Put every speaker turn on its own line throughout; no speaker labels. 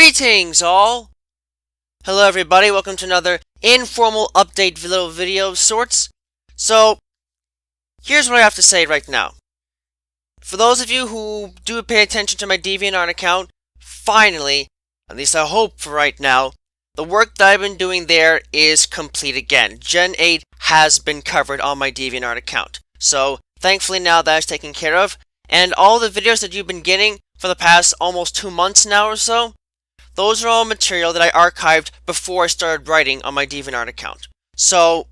Greetings all! Hello everybody, welcome to another informal update little video of sorts. So, here's what I have to say right now. For those of you who do pay attention to my DeviantArt account, finally, at least I hope for right now, the work that I've been doing there is complete again. Gen 8 has been covered on my DeviantArt account. So, thankfully now that is taken care of, and all the videos that you've been getting for the past almost 2 months now or so, those are all material that I archived before I started writing on my DeviantArt account. So,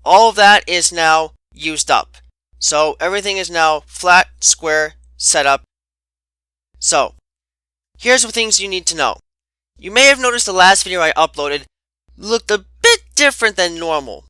all of that is now used up. So, everything is now flat, square, set up. So, here's the things you need to know. You may have noticed the last video I uploaded looked a bit different than normal.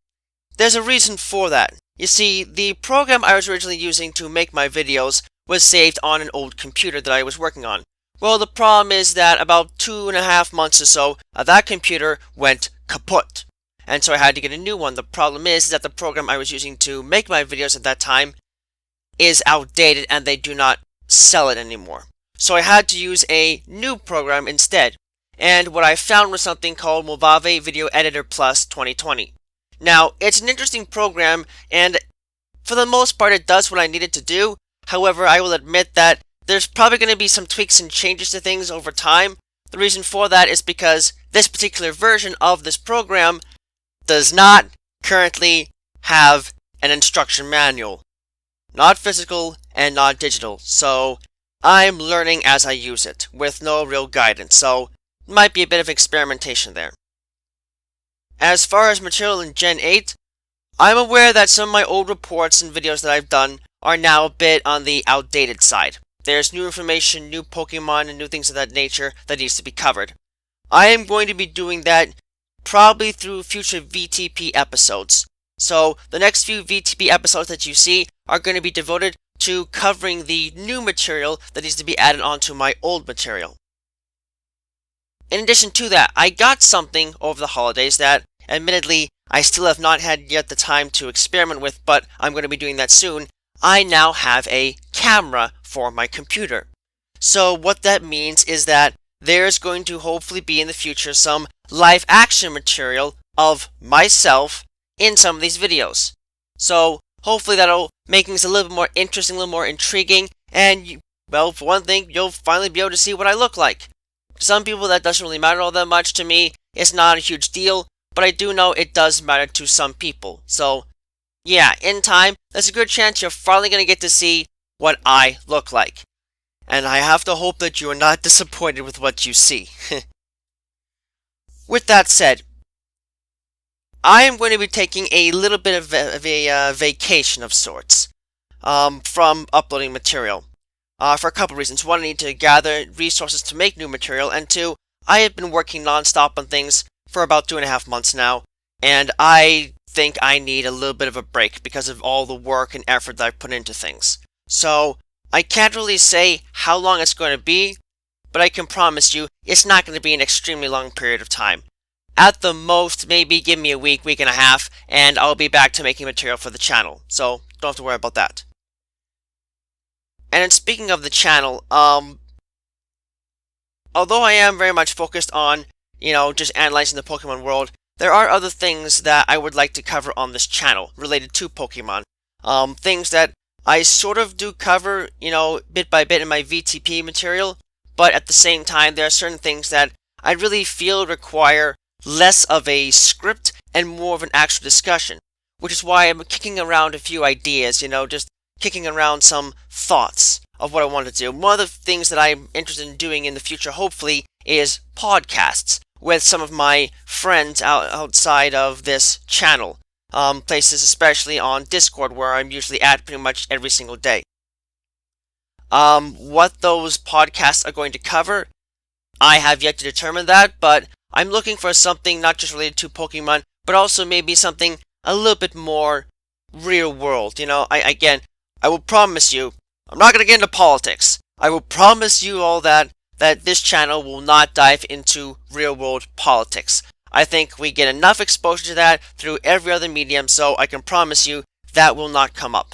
There's a reason for that. You see, the program I was originally using to make my videos was saved on an old computer that I was working on. Well, the problem is that about 2.5 months or so, that computer went kaput. And so I had to get a new one. The problem is that the program I was using to make my videos at that time is outdated and they do not sell it anymore. So I had to use a new program instead. And what I found was something called Mojave Video Editor Plus 2020. Now, it's an interesting program, and for the most part it does what I needed to do. However, I will admit that there's probably going to be some tweaks and changes to things over time. The reason for that is because this particular version of this program does not currently have an instruction manual. Not physical and not digital. So I'm learning as I use it with no real guidance. So it might be a bit of experimentation there. As far as material in Gen 8, I'm aware that some of my old reports and videos that I've done are now a bit on the outdated side. There's new information, new Pokemon, and new things of that nature that needs to be covered. I am going to be doing that probably through future VTP episodes. So the next few VTP episodes that you see are going to be devoted to covering the new material that needs to be added onto my old material. In addition to that, I got something over the holidays that, admittedly, I still have not had yet the time to experiment with, but I'm going to be doing that soon. I now have a camera for my computer. So what that means is that there's going to hopefully be in the future some live action material of myself in some of these videos. So hopefully that'll make things a little bit more interesting, a little more intriguing, and well, for one thing, you'll finally be able to see what I look like. To some people that doesn't really matter all that much. To me, it's not a huge deal, but I do know it does matter to some people. So yeah, in time, there's a good chance you're finally going to get to see what I look like. And I have to hope that you are not disappointed with what you see. With that said, I am going to be taking a little bit of a vacation of sorts from uploading material. For a couple reasons. One, I need to gather resources to make new material, and two, I have been working non-stop on things for about 2.5 months now, and I think I need a little bit of a break because of all the work and effort that I've put into things. So, I can't really say how long it's going to be, but I can promise you it's not going to be an extremely long period of time. At the most, maybe give me a week, week and a half, and I'll be back to making material for the channel. So, don't have to worry about that. And then speaking of the channel, although I am very much focused on, just analyzing the Pokemon world, there are other things that I would like to cover on this channel related to Pokemon. Things that I sort of do cover, bit by bit in my VTP material, but at the same time, there are certain things that I really feel require less of a script and more of an actual discussion, which is why I'm kicking around a few ideas, just kicking around some thoughts of what I want to do. One of the things that I'm interested in doing in the future, hopefully, is podcasts with some of my friends outside of this channel. Places especially on Discord, where I'm usually at pretty much every single day. What those podcasts are going to cover, I have yet to determine that, but I'm looking for something not just related to Pokemon, but also maybe something a little bit more real world. I will promise you, I'm not going to get into politics. I will promise you all that this channel will not dive into real-world politics. I think we get enough exposure to that through every other medium, so I can promise you that will not come up.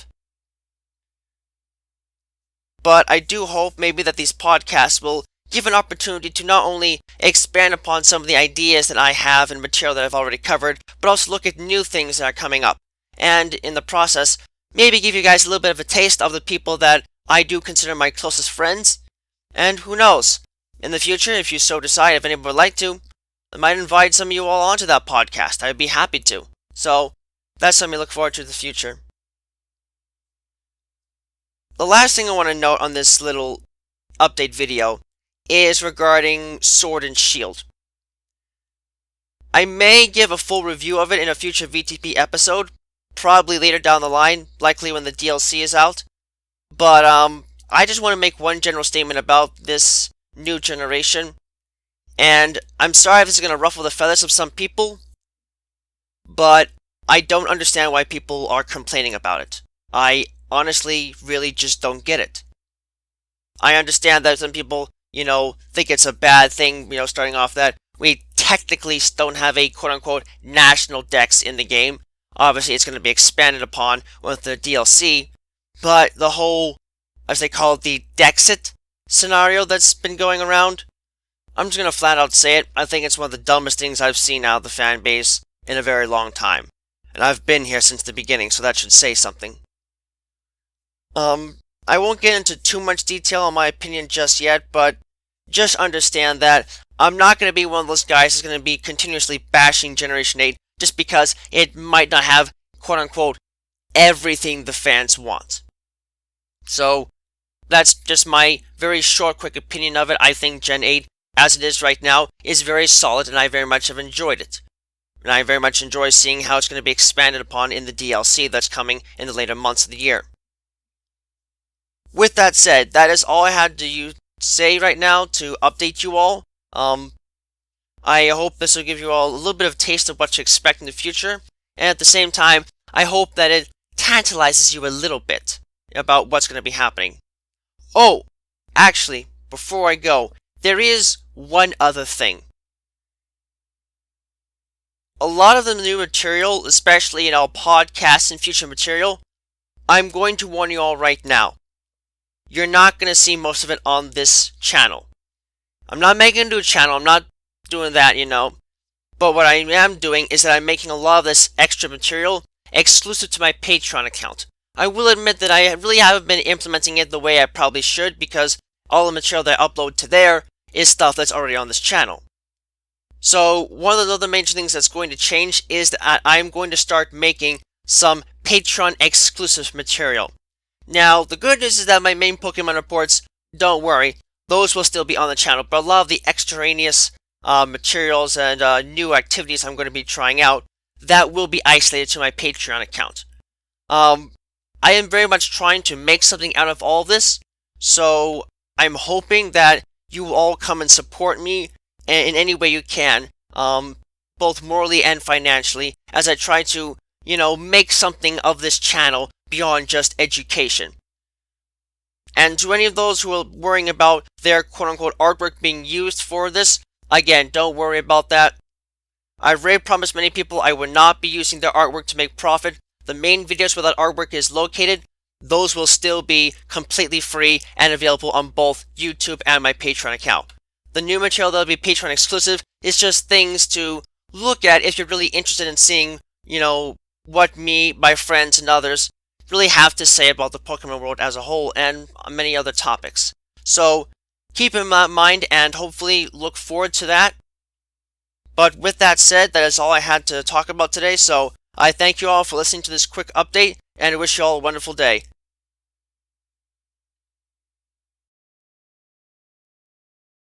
But I do hope maybe that these podcasts will give an opportunity to not only expand upon some of the ideas that I have and material that I've already covered, but also look at new things that are coming up. And in the process, maybe give you guys a little bit of a taste of the people that I do consider my closest friends. And who knows, in the future, if you so decide, if anyone would like to, I might invite some of you all onto that podcast. I'd be happy to. So, that's something to look forward to in the future. The last thing I want to note on this little update video is regarding Sword and Shield. I may give a full review of it in a future VTP episode, probably later down the line, likely when the DLC is out. But I just want to make one general statement about this new generation. And I'm sorry if this is going to ruffle the feathers of some people, but I don't understand why people are complaining about it. I honestly really just don't get it. I understand that some people, think it's a bad thing, starting off that we technically don't have a quote-unquote national dex in the game. Obviously, it's going to be expanded upon with the DLC, but the whole, as they call it, the Dexit scenario that's been going around, I'm just going to flat out say it, I think it's one of the dumbest things I've seen out of the fan base in a very long time. And I've been here since the beginning, so that should say something. I won't get into too much detail on my opinion just yet, but just understand that I'm not going to be one of those guys who's going to be continuously bashing Generation 8 just because it might not have, quote-unquote, everything the fans want. So, that's just my very short, quick opinion of it. I think Gen 8, as it is right now, is very solid, and I very much have enjoyed it. And I very much enjoy seeing how it's going to be expanded upon in the DLC that's coming in the later months of the year. With that said, that is all I had to say right now to update you all. I hope this will give you all a little bit of a taste of what to expect in the future, and at the same time, I hope that it tantalizes you a little bit about what's going to be happening. Oh, actually, before I go, there is one other thing. A lot of the new material, especially podcasts and future material, I'm going to warn you all right now. You're not going to see most of it on this channel. I'm not making a new channel, I'm not doing that, But what I am doing is that I'm making a lot of this extra material exclusive to my Patreon account. I will admit that I really haven't been implementing it the way I probably should because all the material that I upload to there is stuff that's already on this channel. So one of the other major things that's going to change is that I'm going to start making some Patreon exclusive material. Now, the good news is that my main Pokemon reports, don't worry, those will still be on the channel, but a lot of the extraneous materials and new activities I'm going to be trying out, that will be isolated to my Patreon account. I am very much trying to make something out of all this, so I'm hoping that you will all come and support me in any way you can, both morally and financially, as I try to, make something of this channel beyond just education. And to any of those who are worrying about their quote-unquote artwork being used for this, again, don't worry about that. I've already promised many people I will not be using their artwork to make profit. The main videos where that artwork is located, those will still be completely free and available on both YouTube and my Patreon account. The new material that will be Patreon exclusive is just things to look at if you're really interested in seeing, what me, my friends, and others really have to say about the Pokemon world as a whole and many other topics. So keep in mind and hopefully look forward to that. But with that said, that is all I had to talk about today, so I thank you all for listening to this quick update and I wish you all a wonderful day.